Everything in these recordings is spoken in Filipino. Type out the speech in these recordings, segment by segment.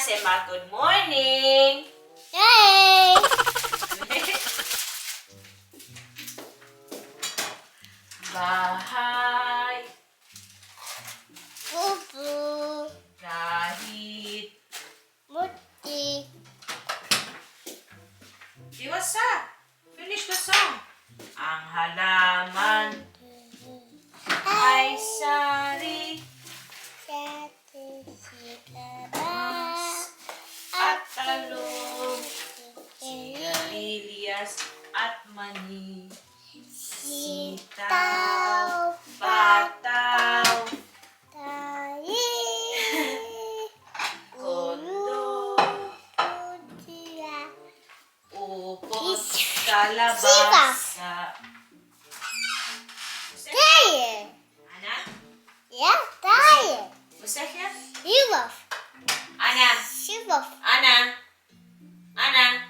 Say ma, good morning. Hey! Bahay. Bubu. Kahit. Muti. Iwasa. Finish the song. Ang halaman ay sari at talong, sigarilyas at mani, sitaw, pataw, kondo, upot, kalabasa. Tired. Ana? Yeah, tired. Basta siya? You love. Ana? She love. Ana? Ana?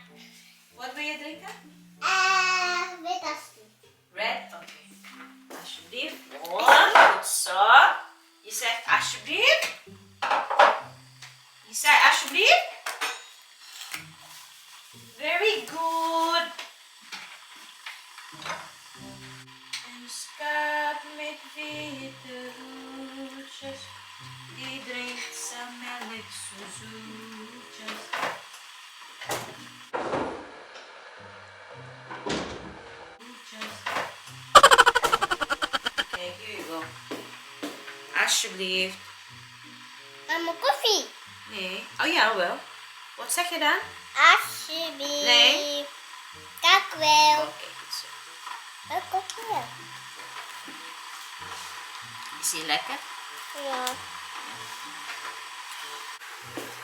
What will you drink? With us. Red? Okay. Ash beef. One. So, you said ash beef? You said ash beef? Very good. En skap met witte roetjes, die drinkt zijn melk zo zoetjes. Okay, here you go. Alsjeblieft. I'm a coffee. Nee. Oh ja, wel. Wat zeg je dan? Alsjeblieft. Nee. Dank wel. Oké, goed zo. Dank wel. Is die lekker? Ja.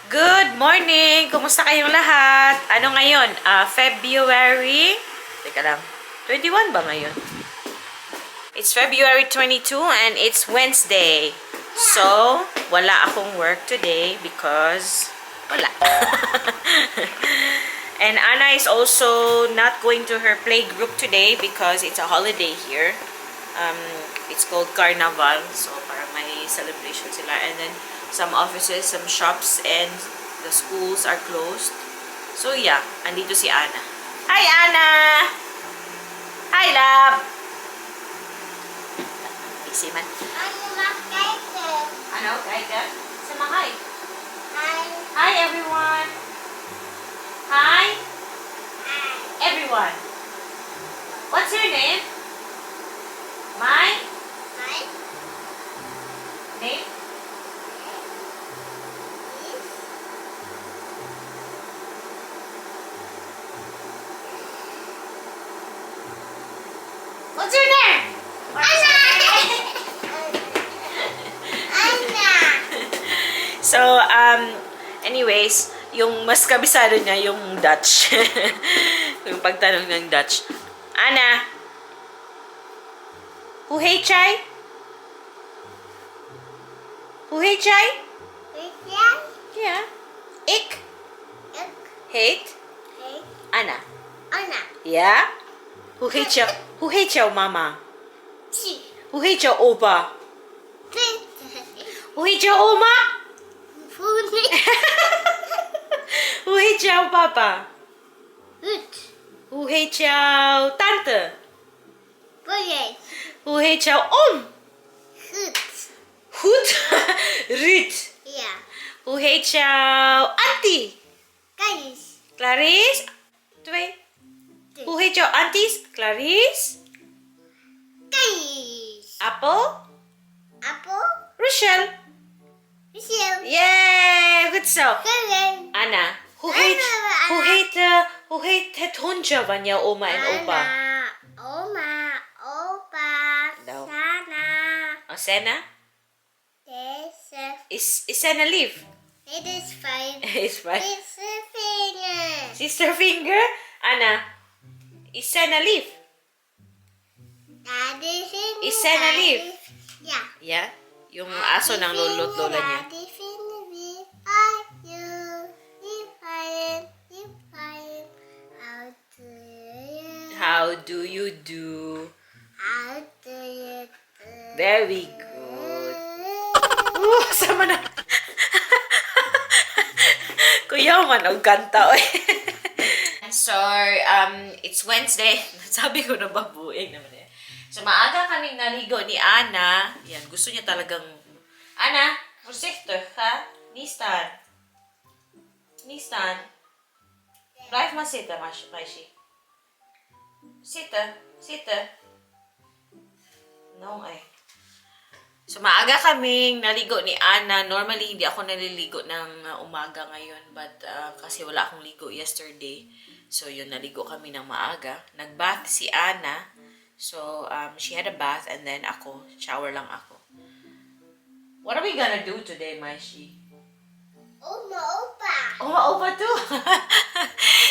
Good morning! Kumusta kayong lahat? Ano ngayon? February... Teka lang. 21 ba ngayon? It's February 22 and it's Wednesday. So, wala akong work today because... Wala. And Anna is also not going to her play group today because it's a holiday here. It's called Carnival. So, para may celebration sila. And then, some offices, some shops, and the schools are closed. So, yeah. Andito si Anna. Hi, Anna! Hi, love! Busy man. Ano? Kaya? Sama hi. Hi, everyone! Hi! Everyone! What's your name? My? Name? What's your name? So, anyways, yung mas kabisado niya yung Dutch. Yung pagtanong ng Dutch. Anna, hoe heet jij? Hoe heet jij? Ja. Ik heet Anna. Ja? Hoe heet jouw mama? Hoe heet jouw opa? Hoe heet jouw oma? Hoe heet jouw papa? Hoe heet jouw tante? Hoe heet jouw oom? Goed. Ruud. Ja. Hoe heet jouw auntie? Clarice. 2. Hoe heet jouw aunties? Clarice. Apple. Rochelle. Yay! Goed zo. Anna, hoe heet het hondje van jouw oma en opa? Oma, opa, Nou. Sana. Oh, Senna? Deze. Is Senna lief? Dit is fijn. Is fijn. Dit is een vinger. Sister Finger? Anna, is Senna lief? Dat is een Is Senna lief? Ja. Ja? Yung aso ng lolo't lola niya. Die vinden we. How do you do? How do you do? Very good. Sama na. Kuyaman og kanta oy. So, it's Wednesday. Sabi ko na babuing naman eh. So, maaga kaming naligo ni Ana. Yan, gusto niya talagang... Ana, forsiktig, ha? Nistan. Nistan. Blijf maar zitten, meisje. Zitten. No, ay. So, maaga kaming naligo ni Ana. Normally, hindi ako naliligo ng umaga ngayon. But, kasi wala akong ligo yesterday. So, yun, naligo kami ng maaga. Nag-bath si Ana. So, she had a bath and then ako, shower lang ako. What are we gonna do today, Maishi? Opa. Opa too.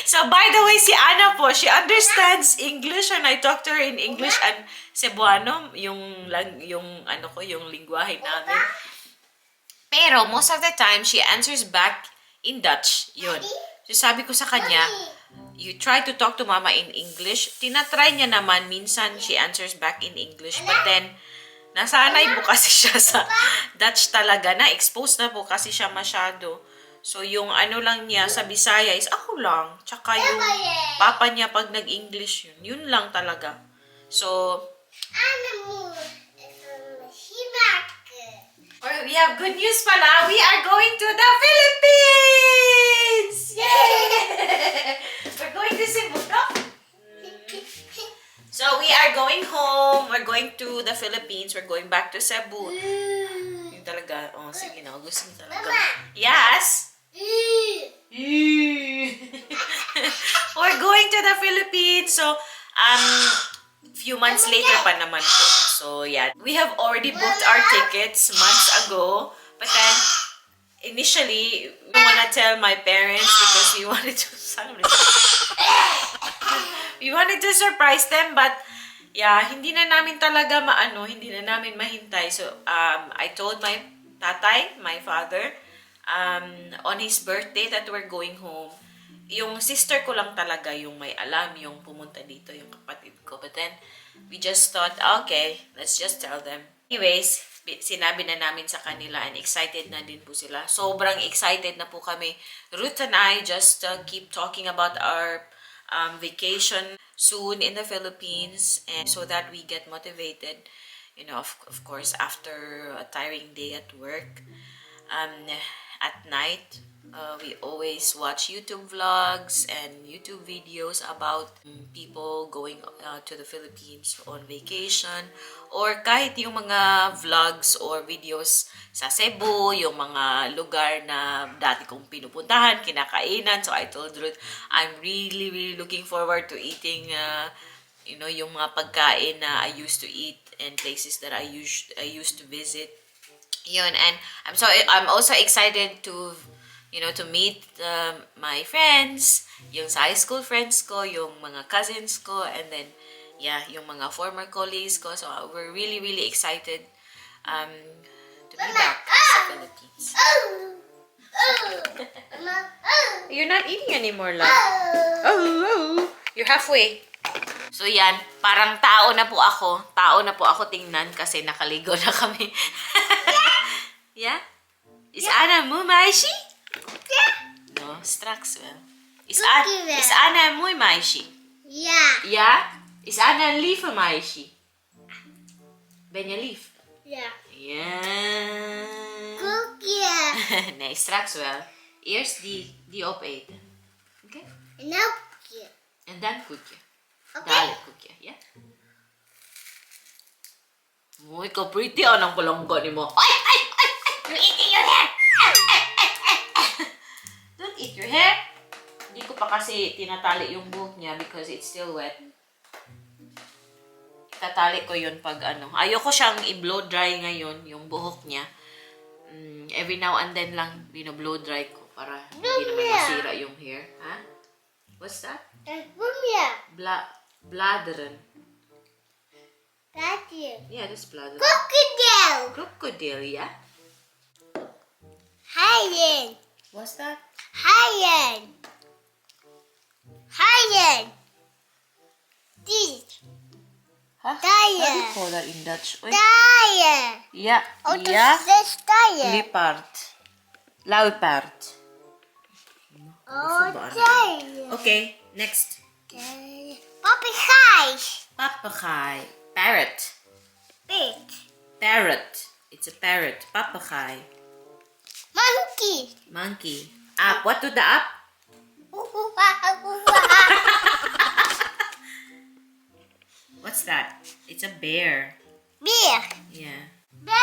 So, by the way, si Ana po, she understands English and I talk to her in English and Cebuano, yung lingwahe namin. Pero, most of the time, she answers back in Dutch. Yun. So, sabi ko sa kanya, you try to talk to mama in English. Tinatry niya naman, minsan she answers back in English. But then, nasanay po kasi siya sa Dutch talaga. Na-expose na po kasi siya masyado. So, yung ano lang niya sa Bisaya is ako lang. Tsaka yung papa niya pag nag-English yun. Yun lang talaga. So, we have good news pala. We are going to the Philippines! Yay! We're going to Cebu, no? So, we are going home. We're going to the Philippines. We're going back to Cebu. Yung talaga. Oh, sige na. Gusto niyo talaga. Yes? We're going to the Philippines. So, few months later pa naman po. So, yeah. We have already booked our tickets months ago. But then, initially, we wanna tell my parents because we wanted to... We wanted to surprise them, but yeah, hindi na namin talaga hindi na namin mahintay. So, I told my tatay, my father, on his birthday that we're going home. Yung sister ko lang talaga yung may alam, yung pumunta dito, yung kapatid ko. But then, we just thought, okay, let's just tell them. Anyways, sinabi na namin sa kanila and excited na din po sila. Sobrang excited na po kami. Ruth and I just keep talking about our vacation soon in the Philippines, and so that we get motivated, of course, after a tiring day at work. At night, we always watch YouTube vlogs and YouTube videos about people going to the Philippines on vacation, or kahit yung mga vlogs or videos sa Cebu, yung mga lugar na dati kong pinupuntahan, kinakainan. So I told Ruth, I'm really, really looking forward to eating, yung mga pagkain na I used to eat and places that I used to visit. Yun, and I'm also excited to meet my friends, yung sa high school friends ko, yung mga cousins ko, and then, yeah, yung mga former colleagues ko. So, we're really, really excited to be back sa Philippines. You're not eating anymore, love. Oh, you're halfway. So, yan, parang tao na po ako tingnan kasi nakaligo na kami. Yeah? Is Ana mo, Maishi? Yeah. No, straks wel. Is Ana mooi meisje? Ja. Ja? Is Ana een lieve meisje? Ben je lief? Ja. Ja. Koekje. Nee, straks wel. Eerst die opeten. Oké? En ook koekje. En dan koekje. Oké. Dadelijk koekje, ja? Mooi ka pretty. Anong palangga ni mo? Ay! You're eating your hair! Don't eat your hair. Hindi ko pa kasi tinatali yung buhok niya because it's still wet. Tatali ko yun pag Ayoko siyang i-blow dry ngayon, yung buhok niya. Every now and then lang blow dry ko para hindi naman masira yung hair. Ha? What's that? Bladeren. Yeah, that's bladeren. Crocodile. Crocodile, yeah? Haien. What's that? Haien. This. Huh? Dier. How do you call that in Dutch? Oy. Dier. Yeah. Oh, Yeah. dat is dier. Leopard. Luipaard. Oh, Ba, ano? giant. Okay, next. Puppy eyes. Papagay. Parrot. Big. Parrot. It's a parrot. Papagay. Monkey. Monkey. Up. What to the up? What's that? It's a bear. Bear. Yeah. Bear.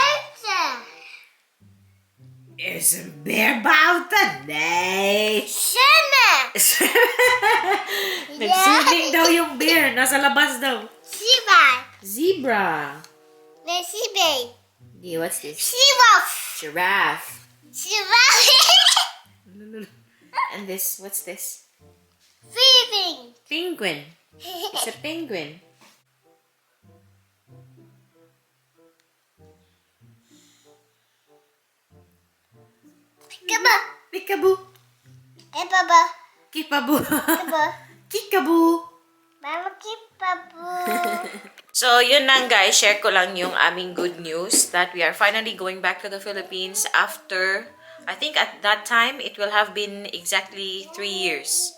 Is a bear bautan? Nay. Summer. Nagsiling daw yung bear. Nasa labas daw. Zebra. Zebra. Zebra. Yeah, what's this? Giraffe. Giraffe. Giraffe. And this, what's this? Feeding. Penguin. It's a penguin. Kaba. Peekaboo. Kaba. Kipaboo. Kaba. Kikaboo. Mama kipabu. So, yun lang guys. Share ko lang yung aming good news that we are finally going back to the Philippines after, I think at that time, it will have been exactly 3 years.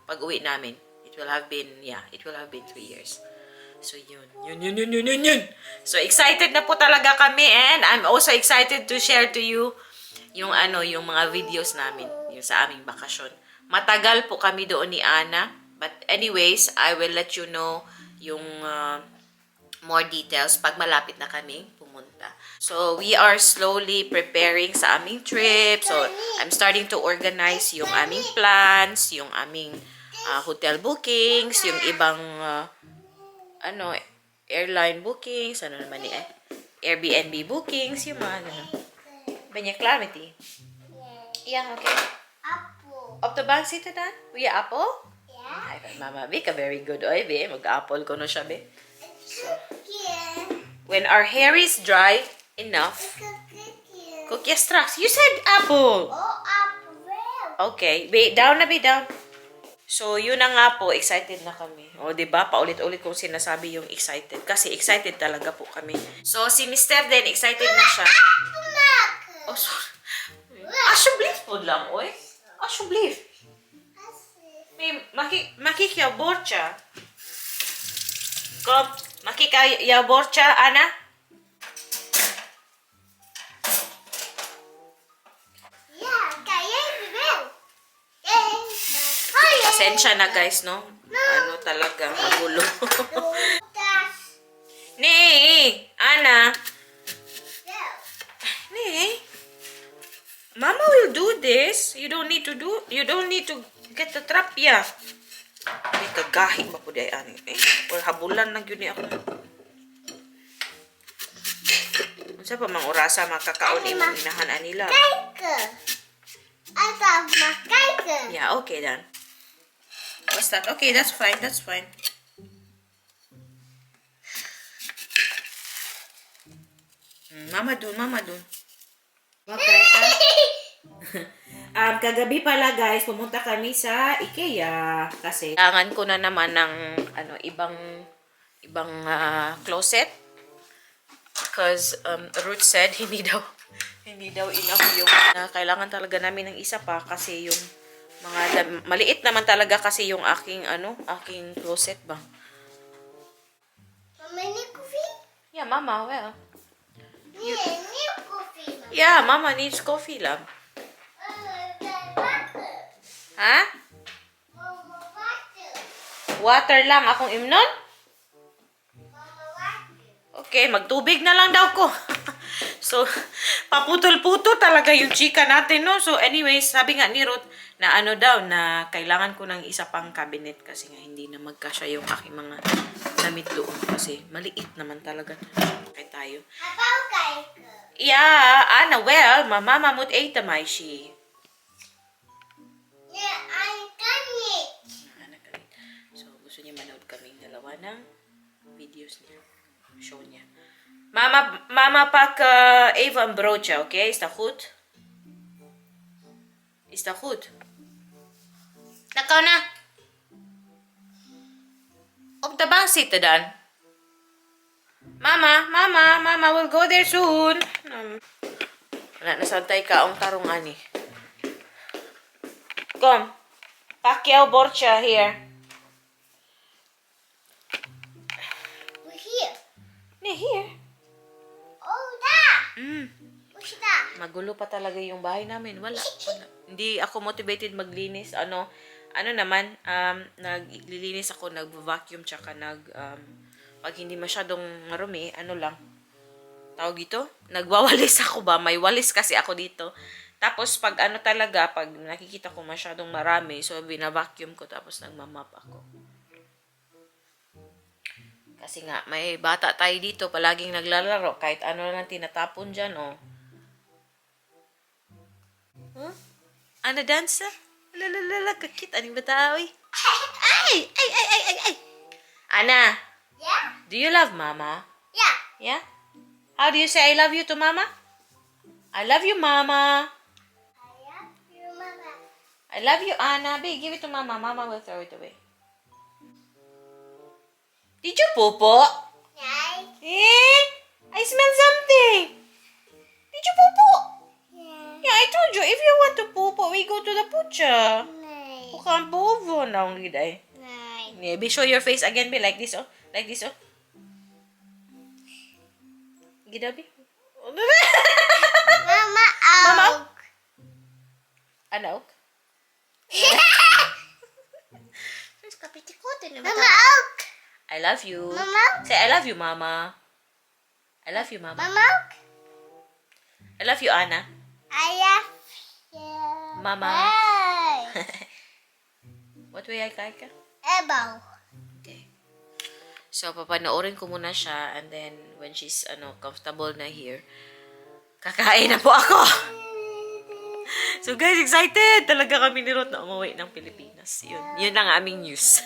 Pag-uwi namin. It will have been 3 years. So, yun. So, excited na po talaga kami and I'm also excited to share to you yung mga videos namin, yung sa aming bakasyon. Matagal po kami doon ni Ana. But anyways, I will let you know yung more details pag malapit na kami pumunta. So, we are slowly preparing sa aming trip. So, I'm starting to organize yung aming plans, yung aming hotel bookings, yung ibang airline bookings, Airbnb bookings, yung mga ganun. Banya clarity. Yeah, okay. Apple. Up the bank sito dan? Kuya Apple? Yeah. Ay, Mama, be ka very good. Oy, be. Mag-apple ko no siya, be. Cookie. When our hair is dry enough, Cookie. cookie straps. You said apple. Oh, apple. Okay. Be, down na, be, down. So, yun na nga po. Excited na kami. O, diba? Paulit-ulit kong sinasabi yung excited. Kasi excited talaga po kami. So, si Mr. din, excited na siya. Oh, sorry. Asublis po lang, oy. Asublis. May makikiyabor siya. Kom, makikiyabor siya, Ana? Yeah, kaya bibel. Pasensya na guys, no? Ano talaga, magulo. Nee, Ana. Nee. Mama will do this. You don't need to get the trap, yeah. Ay, kagahig ba po dayan? Or habulan lang yun ako. Unsa pa mang orasa makakaon imong inahanan nila? Yeah, okay then. What's that? Okay, that's fine. That's fine. Mama dun. Okay, kagabi pala guys, pumunta kami sa IKEA kasi kailangan ko na naman ng ibang closet because Ruth said hindi daw enough yung kailangan talaga namin ng isa pa kasi yung maliit naman talaga kasi yung aking closet ba. Mama need coffee? Yeah, Mama, well. Need coffee. Yeah, Mama needs coffee lang. Ha? Water lang akong imnon? Okay, magtubig na lang daw ko. So, paputol-putol talaga yung chika natin, no? So, anyways, sabi nga ni Ruth na na kailangan ko ng isa pang cabinet kasi nga hindi na magkasya yung aking mga damit doon kasi maliit naman talaga tayo. About cake. Yeah, Ana, well, mama mamut eita mai shi. Yeah, I can eat. So, gusto niya manood kaming dalawa ng videos niya. Show niya. Mama pak Eva brocha, okay? Is dat goed? Is dat goed? Nakaw na. Op de bank zitten dan. Mama will go there soon. Wala, nasantay ka ang tarong ani. Come. Pacquiao Borcha here. We're here. Here. Oh, da. What's that? Magulo pa talaga yung bahay namin. Wala. Hindi ako motivated maglinis. Ano naman, naglilinis ako, nag-vacuum, tsaka pag hindi masyadong marumi, ano lang, tawag dito, nagwawalis ako ba? May walis kasi ako dito. Tapos, pag talaga, pag nakikita ko masyadong marami, so, binavacuum ko, tapos nagmamap ako. Kasi nga, may bata tayo dito, palaging naglalaro, kahit ano lang tinatapon dyan, oh. Huh? Ano, dansa? Lalalala, kakit, aning bata, oy. Ay! Ana, Yeah? do you love mama? Yeah. Yeah? How do you say I love you to mama? I love you, mama. I love you, Mama. I love you, Anna. Babe, give it to mama. Mama will throw it away. Did you popo? Nice. Eh? I smell something. Did you popo? Yeah. Yeah, I told you, if you want to popo, we go to the pucha. Nice. Bukan popo na ang giday. Nice. Yeah, be show your face again, be like this, oh. Like this, oh. Gidabi. Mama, Mama? out. Ano? Mama, out. I love you. Mama? Say, I love you, mama. I love you, mama. Mama? I love you, Anna. I love you. Mama. Bye. What way I ka? Elbow. Okay. So, papanoorin ko muna siya, and then, when she's, comfortable na here, kakain na po ako! So, guys, excited! Talaga kami ni Ruth na umuwi ng Pilipinas. Yun ang aming news.